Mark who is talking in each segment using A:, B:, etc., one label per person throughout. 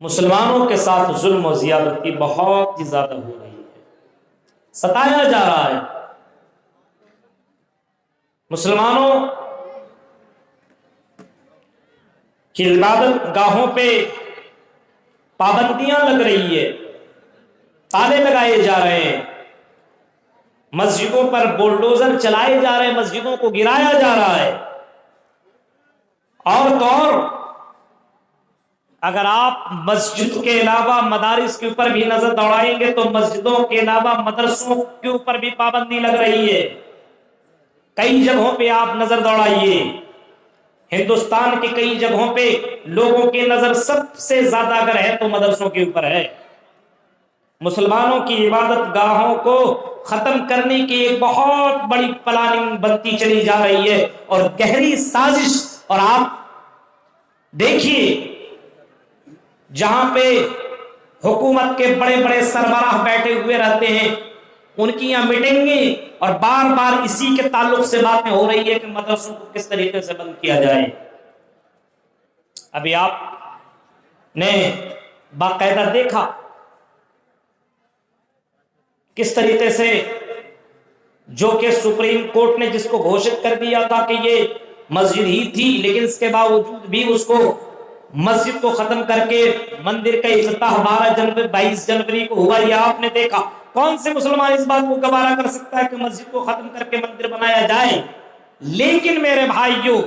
A: مسلمانوں کے ساتھ ظلم و زیادتی بہت ہی زیادہ ہو رہی ہے، ستایا جا رہا ہے۔ مسلمانوں کی عبادت گاہوں پہ پابندیاں لگ رہی ہے، تالے لگائے جا رہے ہیں، مسجدوں پر بولڈوزر چلائے جا رہے ہیں، مسجدوں کو گرایا جا رہا ہے۔ اور تو اور اگر آپ مسجد کے علاوہ مدارس کے اوپر بھی نظر دوڑائیں گے تو مسجدوں کے علاوہ مدرسوں کے اوپر بھی پابندی لگ رہی ہے۔ کئی جگہوں پہ آپ نظر دوڑائیے، ہندوستان کی کئی جگہوں پہ لوگوں کی نظر سب سے زیادہ اگر ہے تو مدرسوں کے اوپر ہے۔ مسلمانوں کی عبادت گاہوں کو ختم کرنے کی ایک بہت بڑی پلاننگ بنتی چلی جا رہی ہے اور گہری سازش۔ اور آپ دیکھیے جہاں پہ حکومت کے بڑے بڑے سربراہ بیٹھے ہوئے رہتے ہیں، ان کی یہاں میٹنگیں اور بار بار اسی کے تعلق سے باتیں ہو رہی ہے کہ مدرسوں کو کس طریقے سے بند کیا جائے۔ ابھی آپ نے باقاعدہ دیکھا کس طریقے سے جو کہ سپریم کورٹ نے جس کو گھوشت کر دیا تھا کہ یہ مسجد ہی تھی، لیکن اس کے باوجود بھی اس کو مسجد کو ختم کر کے مندر کا افتتاح 22 جنوری کو ہوا۔ یہ آپ نے دیکھا، کون سے مسلمان اس بات کو گوارا کر سکتا ہے کہ مسجد کو ختم کر کے مندر بنایا جائے؟ لیکن میرے بھائیوں،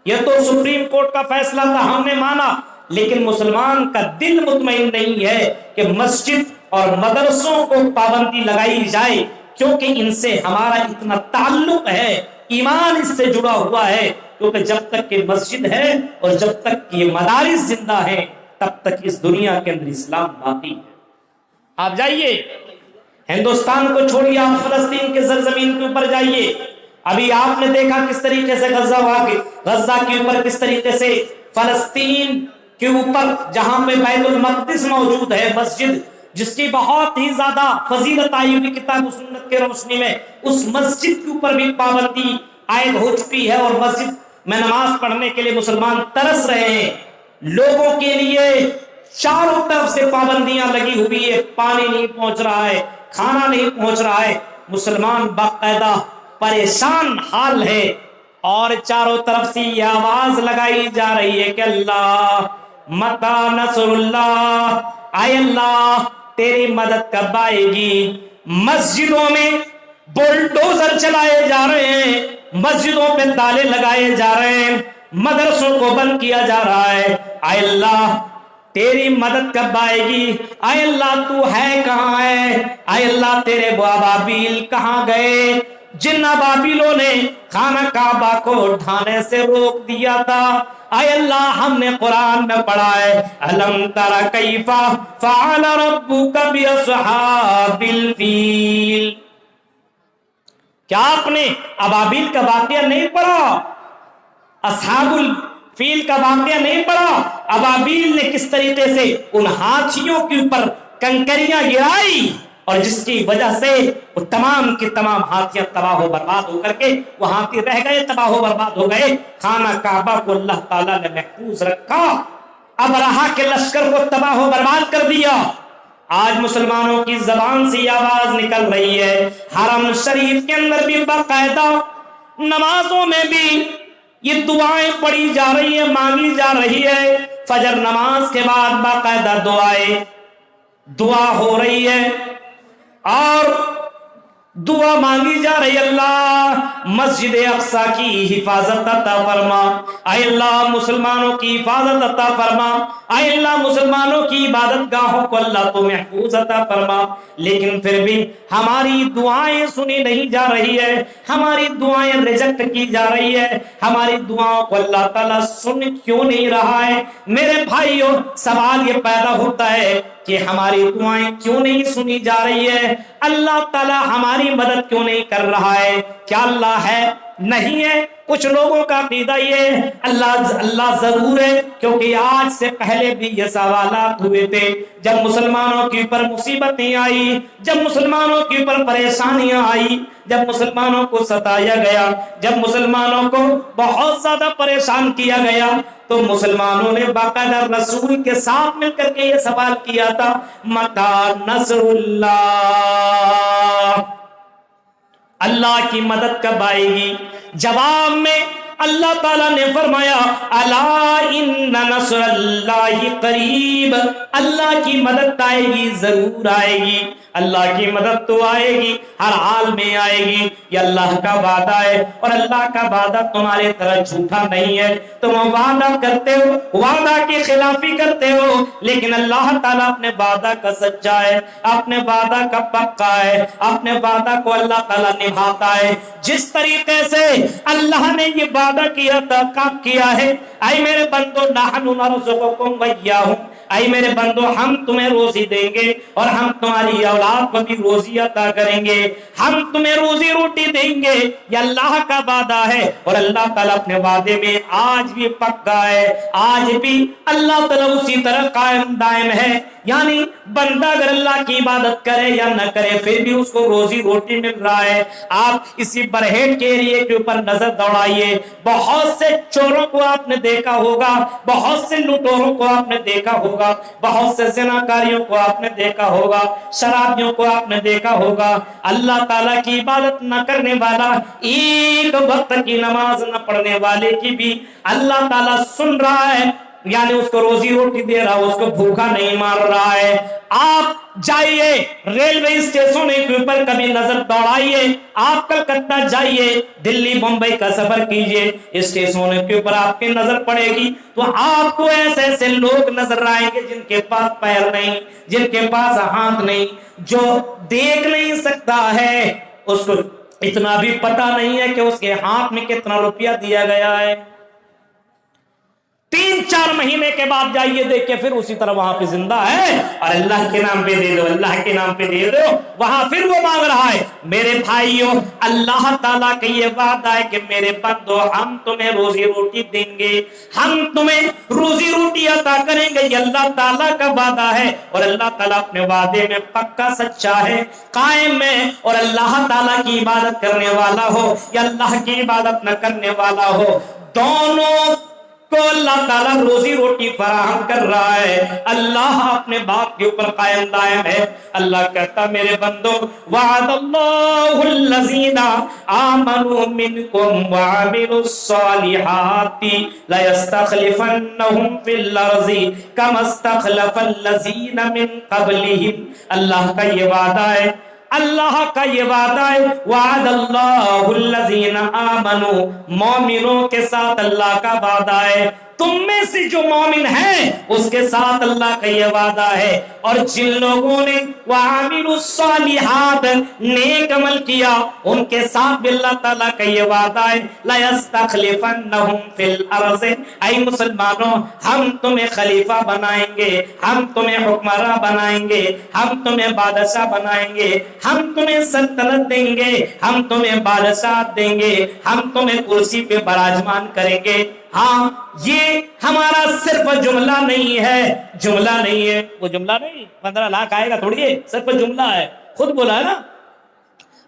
A: یہ تو سپریم کورٹ کا فیصلہ تھا، ہم نے مانا، لیکن مسلمان کا دل مطمئن نہیں ہے کہ مسجد اور مدرسوں کو پابندی لگائی جائے، کیونکہ ان سے ہمارا اتنا تعلق ہے، ایمان اس سے جڑا ہوا ہے، کیونکہ جب تک کہ مسجد ہے اور جب تک کہ یہ مدارس زندہ ہیں تب تک اس دنیا کے اندر اسلام باقی ہے۔ آپ جائیے ہندوستان کو چھوڑیے، آپ فلسطین کے سرزمین کے اوپر جائیے، ابھی آپ نے دیکھا کس طریقے سے غزہ کے اوپر کس طریقے سے فلسطین کے اوپر جہاں پہ بیت المقدس موجود ہے، مسجد جس کی بہت ہی زیادہ فضیلت آئی ہوئی کتاب و سنت کے روشنی میں، اس مسجد کے اوپر بھی پابندی عائد ہو چکی ہے اور مسجد میں نماز پڑھنے کے لیے مسلمان ترس رہے ہیں۔ لوگوں کے لیے چاروں طرف سے پابندیاں لگی ہوئی ہے، پانی نہیں پہنچ رہا ہے، کھانا نہیں پہنچ رہا ہے، مسلمان باقاعدہ پریشان حال ہے، اور چاروں طرف سے یہ آواز لگائی جا رہی ہے کہ اللہ متی نصر اللہ، اے اللہ تیری مدد کب آئے گی؟ مسجدوں میں بولڈوزر چلائے جا رہے ہیں، مسجدوں پہ تالے لگائے جا رہے ہیں، مدرسوں کو بند کیا جا رہا ہے، اے اللہ تیری مدد کب آئے گی؟ اے اللہ تو ہے کہاں ہے؟ اے اللہ تیرے ابابیل کہاں گئے جن ابابیلوں نے خانہ کعبہ کو ڈھانے سے روک دیا تھا؟ اے اللہ ہم نے قرآن میں پڑھا ہے الم تر کیف فعل ربک باصحاب الفیل، کیا آپ نے ابابیل کا واقعہ نہیں پڑھا؟ اصحاب الفیل کا واقعہ نہیں پڑھا؟ ابابیل نے کس طریقے سے ان ہاتھیوں کے اوپر کنکریاں گرائی اور جس کی وجہ سے وہ تمام کی تمام ہاتھیاں تباہ و برباد ہو کر کے وہ ہاتھی رہ گئے، تباہ و برباد ہو گئے۔ خانہ کعبہ کو اللہ تعالیٰ نے محفوظ رکھا، ابرہہ کے لشکر کو تباہ و برباد کر دیا۔ آج مسلمانوں کی زبان سے یہ آواز نکل رہی ہے، حرم شریف کے اندر بھی باقاعدہ نمازوں میں بھی یہ دعائیں پڑھی جا رہی ہیں، مانگی جا رہی ہے، فجر نماز کے بعد باقاعدہ دعا ہو رہی ہے اور دعا مانگی جا رہی، اللہ مسجد اقصی کی حفاظت عطا فرما، اے اللہ مسلمانوں کی حفاظت عطا فرما، اے اللہ مسلمانوں کی عبادت گاہوں کو اللہ تو محفوظ عطا فرما۔ لیکن پھر بھی ہماری دعائیں سنی نہیں جا رہی ہے، ہماری دعائیں ریجیکٹ کی جا رہی ہے، ہماری دعاؤں کو اللہ تعالیٰ سن کیوں نہیں رہا ہے؟ میرے بھائیوں سوال یہ پیدا ہوتا ہے کہ ہماری دعائیں کیوں نہیں سنی جا رہی ہے؟ اللہ تعالیٰ ہماری مدد کیوں نہیں کر رہا ہے؟ کیا اللہ ہے؟ نہیں ہے۔ کچھ لوگوں کا عقیدہ یہ اللہ ضرور ہے، کیونکہ آج سے پہلے بھی یہ سوالات ہوئے تھے، جب مسلمانوں کے اوپر مصیبتیں آئی، جب مسلمانوں کے اوپر پریشانیاں آئی، جب مسلمانوں کو ستایا گیا، جب مسلمانوں کو بہت زیادہ پریشان کیا گیا، تو مسلمانوں نے باقاعدہ رسول کے ساتھ مل کر کے یہ سوال کیا تھا متی نصر اللہ، اللہ کی مدد کب آئے گی؟ جواب میں اللہ تعالیٰ نے فرمایا الا ان نصر اللہ قریب، اللہ کی مدد آئے گی، ضرور آئے گی، اللہ کی مدد تو آئے گی، ہر حال میں آئے گی، یہ اللہ کا وعدہ ہے، اور اللہ کا وعدہ تمہارے طرح جھوٹا نہیں ہے۔ تم وعدہ کرتے ہو، وعدہ کی خلافی کرتے ہو، لیکن اللہ تعالیٰ اپنے وعدہ کا سچا ہے، اپنے وعدہ کا پکا ہے، اپنے وعدہ کو اللہ تعالیٰ نبھاتا ہے۔ جس طریقے سے اللہ نے یہ وعدہ کیا تھا کب کیا ہے؟ اے میرے بندو نحن نرزقکم وإیاہم، اے میرے بندو ہم تمہیں روزی دیں گے اور ہم تمہاری اولاد کو بھی روزی عطا کریں گے، ہم تمہیں روزی روٹی دیں گے، یہ اللہ کا وعدہ ہے، اور اللہ تعالیٰ اپنے وعدے میں آج بھی پکا ہے، آج بھی اللہ تعالیٰ اسی طرح قائم دائم ہے۔ یعنی بندہ اگر اللہ کی عبادت کرے یا نہ کرے پھر بھی اس کو روزی روٹی مل رہا ہے۔ آپ اسی برہیٹ کے ایریے کے اوپر نظر دوڑائیے، بہت سے چوروں کو آپ نے دیکھا ہوگا، بہت سے لوٹوروں کو آپ نے دیکھا ہوگا، بہت سے زناکاریوں کو آپ نے دیکھا ہوگا، شرابیوں کو آپ نے دیکھا ہوگا۔ اللہ تعالیٰ کی عبادت نہ کرنے والا، ایک وقت کی نماز نہ پڑھنے والے کی بھی اللہ تعالیٰ سن رہا ہے، یعنی اس کو روزی روٹی دے رہا ہے، اس کو بھوکا نہیں مار رہا ہے۔ آپ جائیے ریلوے اسٹیشن کے اوپر کبھی نظر دوڑائیے، آپ کلکتہ جائیے، دلی بمبئی کا سفر کیجئے، اسٹیشن کے اوپر آپ کی نظر پڑے گی تو آپ کو ایسے ایسے لوگ نظر آئیں گے جن کے پاس پیر نہیں، جن کے پاس ہاتھ نہیں، جو دیکھ نہیں سکتا ہے، اس کو اتنا بھی پتا نہیں ہے کہ اس کے ہاتھ میں کتنا روپیہ دیا گیا ہے۔ 3-4 مہینے کے بعد جائیے دیکھیں پھر اسی طرح وہاں پہ زندہ ہے، اور اللہ کے نام پہ دے دو، اللہ کے نام پہ دے دو، وہاں پھر وہ مانگ رہا ہے۔ میرے بھائیوں، اللہ تعالیٰ کا یہ وعدہ ہے کہ میرے بندو ہم تمہیں روزی روٹی دیں گے، ہم تمہیں روزی روٹی عطا کریں گے، یہ اللہ تعالیٰ کا وعدہ ہے، اور اللہ تعالیٰ اپنے وعدے میں پکا سچا ہے، قائم ہے، اور اللہ تعالیٰ کی عبادت کرنے والا ہو یا اللہ کی عبادت نہ کرنے والا ہو، دونوں کو اللہ تعالیٰ روزی روٹی فراہم کر رہا ہے۔ اللہ اپنے بات کے اوپر قائم دائم ہے۔ اللہ کہتا میرے بندو وعد اللہ الذین آمنوا منکم وعملوا الصالحات لیستخلفنہم فی الارض کما استخلف الذین من قبلہم، اللہ کا یہ وعدہ ہے، اللہ کا یہ وعدہ ہے، وعد اللہ الذین آمنوا، مومنوں کے ساتھ اللہ کا وعدہ ہے، تم میں سے جو مومن ہیں اس کے ساتھ اللہ کا یہ وعدہ ہے، اور جن لوگوں نے وعملوا الصالحات نیک عمل کیا ان کے ساتھ بھی اللہ تعالیٰ کا یہ وعدہ ہے، لَيَسْتَخْلِفَنَّهُمْ فِي الْأَرْضِ، اے مسلمانوں ہم تمہیں خلیفہ بنائیں گے، ہم تمہیں حکمراں بنائیں گے، ہم تمہیں بادشاہ بنائیں گے، ہم تمہیں سلطنت دیں گے، ہم تمہیں بادشاہ دیں گے، ہم تمہیں کرسی پہ براجمان کریں گے۔ ہاں یہ ہمارا صرف جملہ نہیں ہے، جملہ نہیں ہے، وہ جملہ نہیں 15 لاکھ آئے گا تھوڑی ہے، صرف جملہ ہے، خود بولا ہے نا،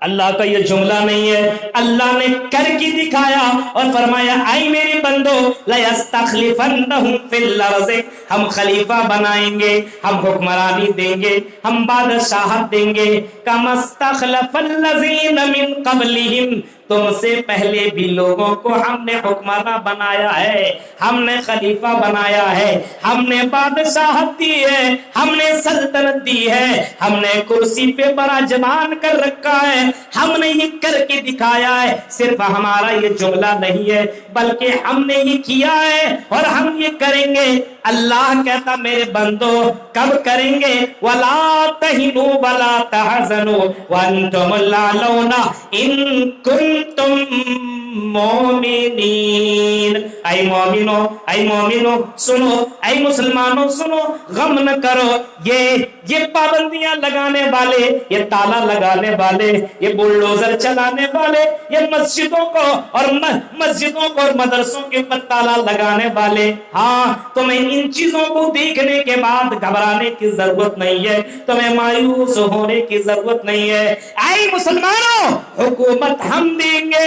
A: اللہ کا یہ جملہ نہیں ہے، اللہ نے کر کے دکھایا اور فرمایا اے میرے بندو لَيَسْتَخْلِفَنَّهُمْ فِي الْأَرْضِ، ہم خلیفہ بنائیں گے، ہم حکمرانی دیں گے، ہم بادشاہت دیں گے، كَمَا اسْتَخْلَفَ الَّذِينَ مِن قَبْلِهِمْ، تم سے پہلے بھی لوگوں کو ہم نے حکمراں بنایا ہے، ہم نے خلیفہ بنایا ہے، ہم نے بادشاہت دی ہے، ہم نے سلطنت دی ہے، ہم نے کرسی پہ براجمان کر رکھا ہے، ہم نے یہ کر کے دکھایا ہے، صرف ہمارا یہ جملہ نہیں ہے بلکہ ہم نے یہ کیا ہے اور ہم یہ کریں گے۔ اللہ کہتا میرے بندو کب کریں گے؟ وَلَا تَهِنُوا وَلَا تَحْزَنُوا وَأَنْتُمُ الْأَعْلَوْنَ إِن كُنتُم مومنین، اے مومنوں، اے مومنوں سنو، اے مسلمانوں سنو، غم نہ کرو، یہ پابندیاں لگانے والے، یہ تالا لگانے والے، یہ بلڈوزر چلانے والے، یہ مسجدوں کو اور مدرسوں کے اوپر تالا لگانے والے، ہاں تمہیں ان چیزوں کو دیکھنے کے بعد گھبرانے کی ضرورت نہیں ہے، تمہیں مایوس ہونے کی ضرورت نہیں ہے۔ اے مسلمانوں حکومت ہم دیں گے،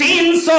A: 300